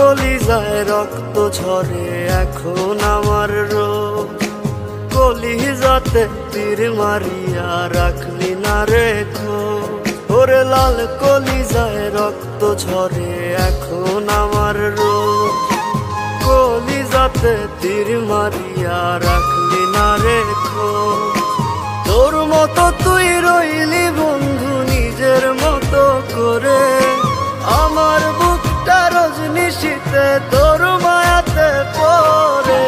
কলিজায় রক্ত ঝরে এখন আমার রোগ। কলিজাতে তীর মারিয়া রাখলি না রে খোঁজ। ওরে লাল কলিজায় রক্ত ঝরে এখন আমার রোগ। কলিজাতে তীর মারিয়া রাখলি না রে খোঁজ। তোর মতো তুই রইলি বন্ধু নিজের মতো করে, আমার বুকটা রজনী শীতে তোর মায়াতে পড়ে।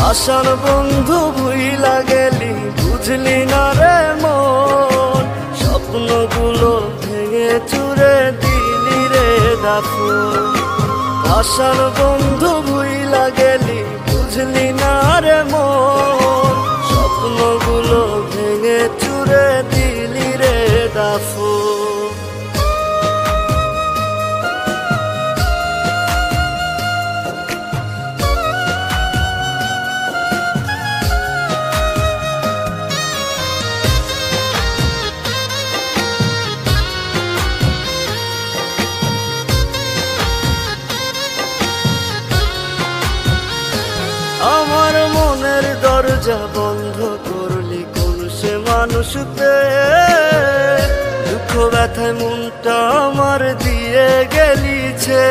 আশার বন্ধু ভুইলা গেলি বুঝলি না রে মন, স্বপ্নগুলো ভেঙে চুরে দিলি রে দাফন। আশার বন্ধু ভুইলা গেলি বুঝলি না রে মন, স্বপ্নগুলো ভেঙে চুরে দিলি রে দাফন। আমার মনের দরজা বন্ধ করলি কোন সে মানুষতে, দুঃখ ব্যথায় মনটা আমার দিয়ে গেলিছে।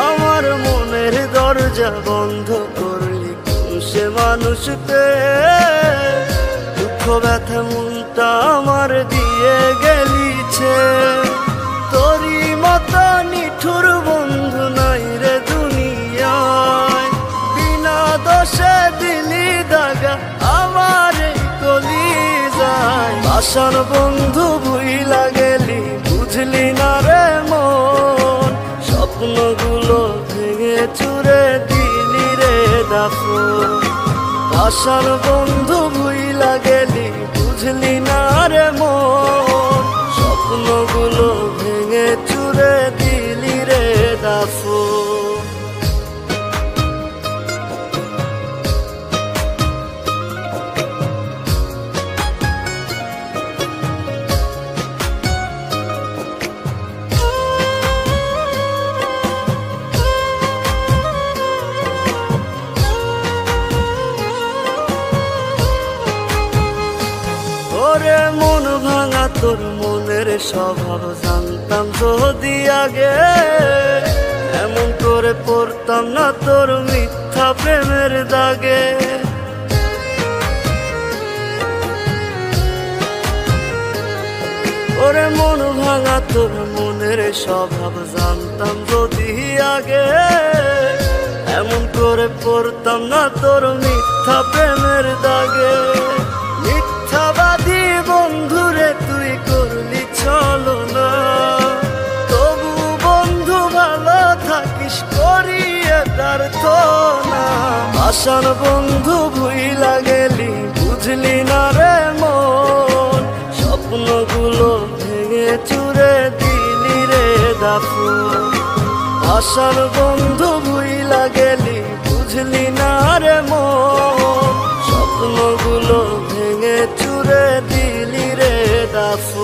আমার মনের দরজা বন্ধ করলি কোন সে মানুষতে, দুঃখ ব্যথায় মনটা আমার দিয়ে গেলিছে। তোরি মতো নিঠুর বন্ধু নাই রে দুনিয়ায়, বিনা দোষে দিলি দাগা আমার এই কলিজায়। আশার বন্ধু ভুইলা গেলি বুঝলি না রে মন, স্বপ্নগুলো ভেঙে চুরে দিলি রে দাফন। আশার বন্ধু ভুইলা গেলি বুঝলি না রে মন, স্বপ্নগুলো ভেঙে চুরে দিলি রে দাফন। ওরে মন ভাঙা তোর মনের স্বভাব জানতাম যদি আগে, এমন করে পড়তাম না তোর মিথ্যা প্রেমের দাগে। ওরে মন ভাঙা তোর মনের স্বভাব জানতাম যদি আগে, এমন করে পড়তাম না তোর মিথ্যা প্রেমের দাগে। মিথ্যাবাদী বন্ধুরে তুই করলি চলো না, তবু বন্ধু ভালো থাকিস করিয়ে তার তো না। আশার বন্ধু ভুইলা গেলি বুঝলি না রে মন, স্বপ্নগুলো ভেঙে চুরে দিলি রে দাফন। আশার বন্ধু ভুইলা গেলি বুঝলি না রে মন, স্বপ্নগুলো ভেঙে চুরে দিলি রে দাফন।